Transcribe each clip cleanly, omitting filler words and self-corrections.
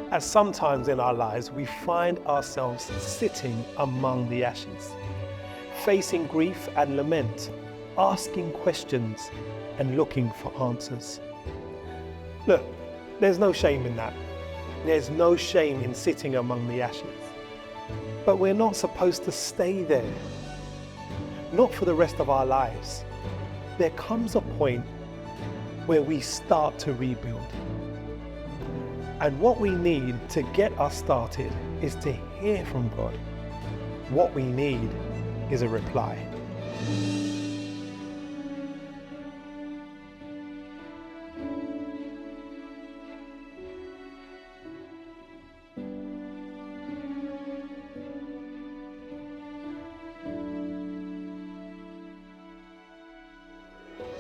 As sometimes in our lives, we find ourselves sitting among the ashes, facing grief and lament, asking questions and looking for answers. Look, there's no shame in that. There's no shame in sitting among the ashes. But we're not supposed to stay there, not for the rest of our lives. There comes a point where we start to rebuild. And what we need to get us started is to hear from God. What we need is a reply.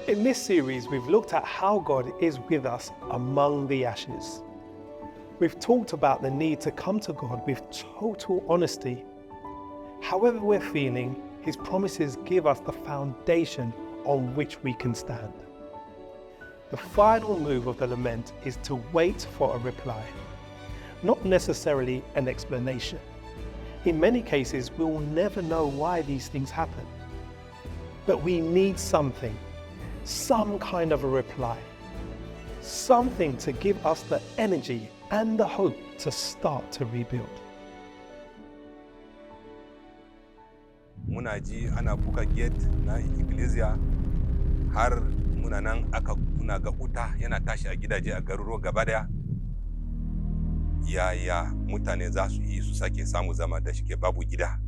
In this series, we've looked at how God is with us among the ashes. We've talked about the need to come to God with total honesty. However we're feeling, His promises give us the foundation on which we can stand. The final move of the lament is to wait for a reply, not necessarily an explanation. In many cases, we will never know why these things happen. But we need something, some kind of a reply, something to give us the energy and the hope to start to rebuild. Muna ji ana buga gate na iglesia har muna nan muna ga wuta yana tashi a gidaje a garuruwa gaba daya. Yaya mutane za su yi su sake samu zama da shike babu gida.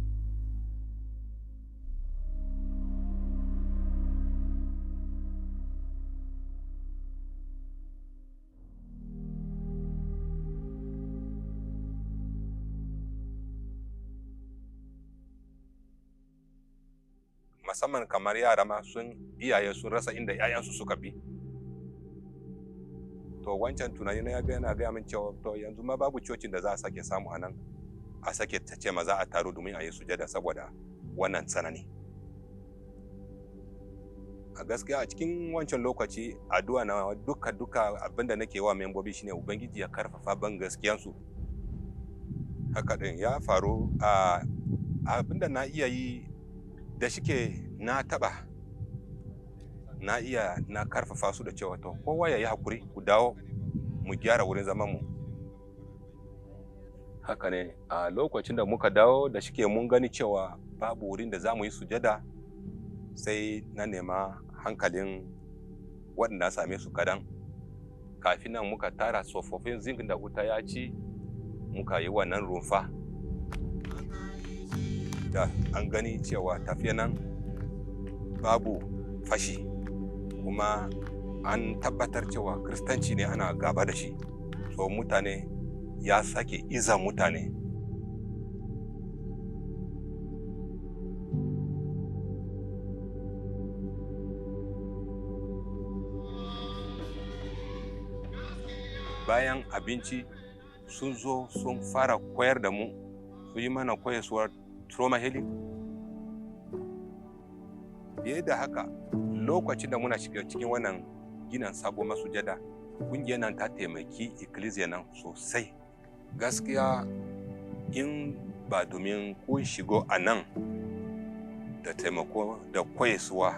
Musamman kamar yara ma iyaye sun rasa inda 'ya'yansu suka bi. To wancan tunani na yana gaya min cewa to yanzu ma babu cocin da za a sake samu anan a sake ta ce ma za a taru domin a yi sujada saboda wannan tsanani. A gaskiya a cikin wancan lokaci addu'a na duka abinda nake wa membobi shine Ubangiji ya karfafa ban gaskiyansu. Haka din ya faru abinda na iya yi da shike na taba na karfafa su da cewa to kowa ya yi hakuri ku dawo mu gyara wurin zaman mu. Haka ne a lokacin da muka dawo da shike mun gani cewa babu wurin da za mu yi sujada sai na nema hankalin waɗanda same su kadan. Kafin nan muka tara tsofaffin zinc da wuta ya ci muka yi wannan rumfa. Da an gani cewa tafiya nan babu fashi kuma an tabbatar cewa kristanci ne ana gaba da shi, so mutane ya sake iza mutane. Bayan abinci sun zo sun fara koyar da mu, su yi mana koyarwar trauma healing. Fiye da haka, lokacin da muna shiga cikin wannan ginin sabon masujada, kungiyar nan ta taimaki ecclesia nan sosai. Gaskiya in ba domin kun shigo a nan da taimako da koyarwa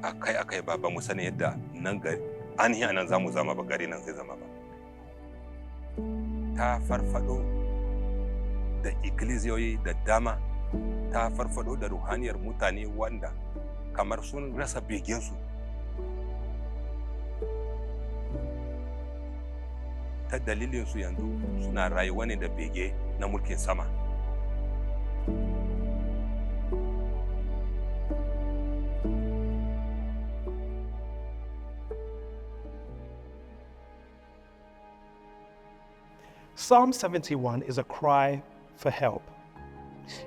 akai-akai ba mu sani yadda nan gari ainihin anan za mu zama ba, gari nan zai zama ba. Ta farfado da ikkilisiyoyi da dama, ta farfado da ruhaniyar mutane wanda kamar sun rasa begensu. Ta dalilinsu yanzu suna rayuwa ne da bege na mulkin sama. Psalm 71 is a cry for help.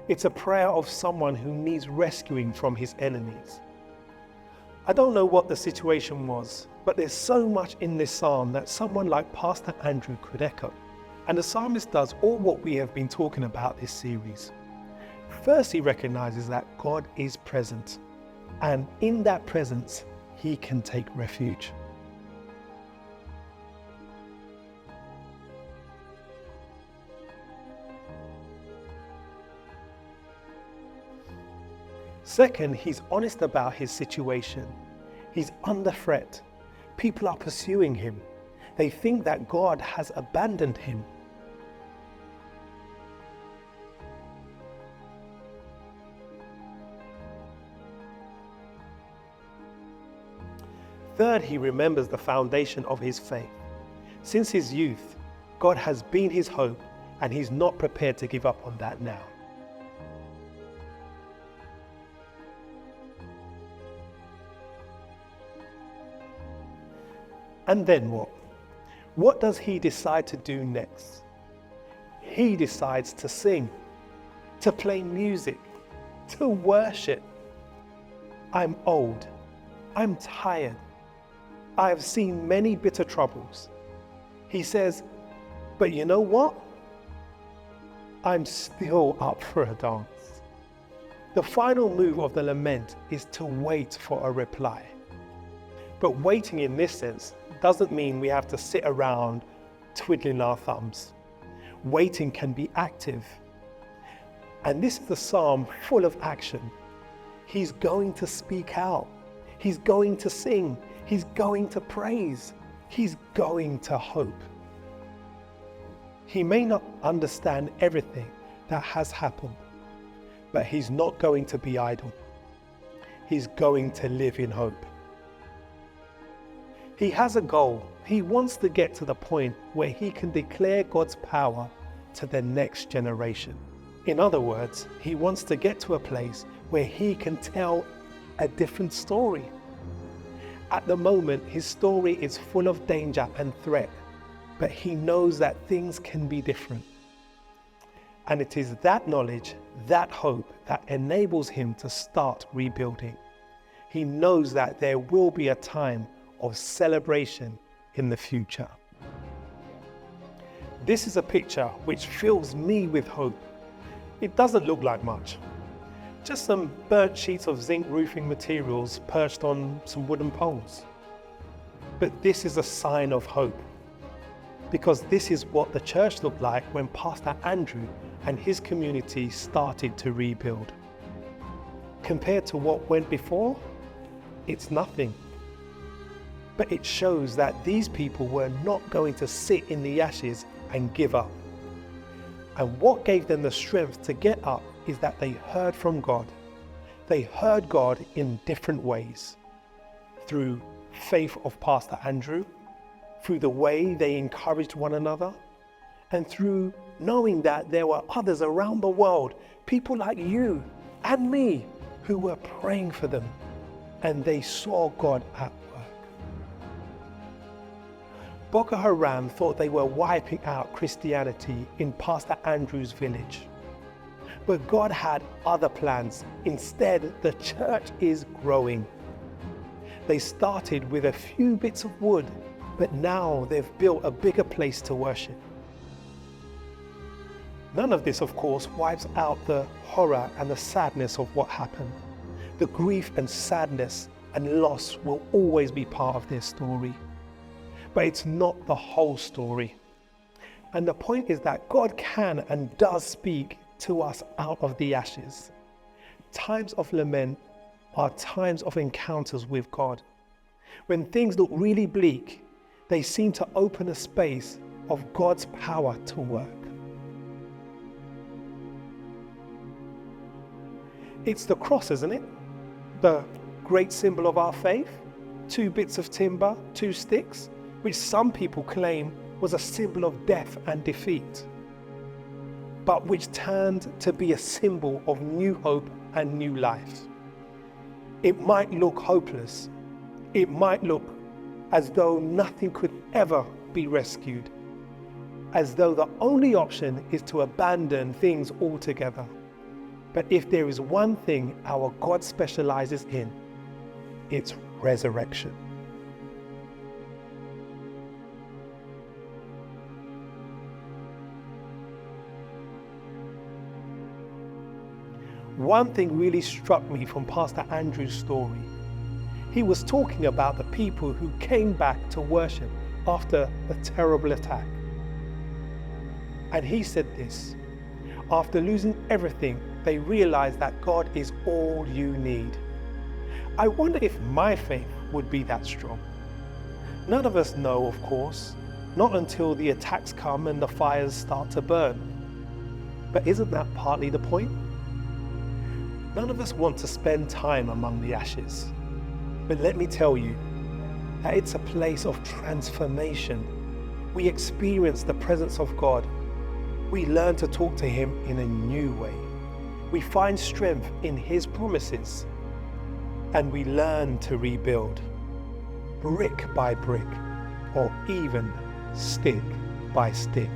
It's a prayer of someone who needs rescuing from his enemies. I don't know what the situation was, but there's so much in this psalm that someone like Pastor Andrew could echo. And the psalmist does all what we have been talking about this series. First, he recognizes that God is present, and in that presence, he can take refuge. Second, he's honest about his situation. He's under threat. People are pursuing him. They think that God has abandoned him. Third, he remembers the foundation of his faith. Since his youth, God has been his hope, and he's not prepared to give up on that now. And then what? What does he decide to do next? He decides to sing, to play music, to worship. I'm old. I'm tired. I have seen many bitter troubles. He says, but you know what? I'm still up for a dance. The final move of the lament is to wait for a reply. But waiting in this sense doesn't mean we have to sit around twiddling our thumbs. Waiting can be active. And this is a psalm full of action. He's going to speak out. He's going to sing. He's going to praise. He's going to hope. He may not understand everything that has happened, but he's not going to be idle. He's going to live in hope. He has a goal. He wants to get to the point where he can declare God's power to the next generation. In other words, he wants to get to a place where he can tell a different story. At the moment, his story is full of danger and threat, but he knows that things can be different. And it is that knowledge, that hope, that enables him to start rebuilding. He knows that there will be a time of celebration in the future. This is a picture which fills me with hope. It doesn't look like much. Just some burnt sheets of zinc roofing materials perched on some wooden poles. But this is a sign of hope, because this is what the church looked like when Pastor Andrew and his community started to rebuild. Compared to what went before, it's nothing. But it shows that these people were not going to sit in the ashes and give up. And what gave them the strength to get up is that they heard from God. They heard God in different ways. Through faith of Pastor Andrew, through the way they encouraged one another, and through knowing that there were others around the world, people like you and me, who were praying for them, and they saw God at work. Boko Haram thought they were wiping out Christianity in Pastor Andrew's village. But God had other plans. Instead, the church is growing. They started with a few bits of wood, but now they've built a bigger place to worship. None of this, of course, wipes out the horror and the sadness of what happened. The grief and sadness and loss will always be part of their story. But it's not the whole story. And the point is that God can and does speak to us out of the ashes. Times of lament are times of encounters with God. When things look really bleak, they seem to open a space of God's power to work. It's the cross, isn't it? The great symbol of our faith. 2 bits of timber, 2 sticks, which some people claim was a symbol of death and defeat, but which turned to be a symbol of new hope and new life. It might look hopeless. It might look as though nothing could ever be rescued, as though the only option is to abandon things altogether. But if there is one thing our God specializes in, it's resurrection. One thing really struck me from Pastor Andrew's story. He was talking about the people who came back to worship after a terrible attack. And he said this: after losing everything, they realized that God is all you need. I wonder if my faith would be that strong. None of us know, of course, not until the attacks come and the fires start to burn. But isn't that partly the point? None of us want to spend time among the ashes. But let me tell you that it's a place of transformation. We experience the presence of God. We learn to talk to Him in a new way. We find strength in His promises. And we learn to rebuild, brick by brick, or even stick by stick.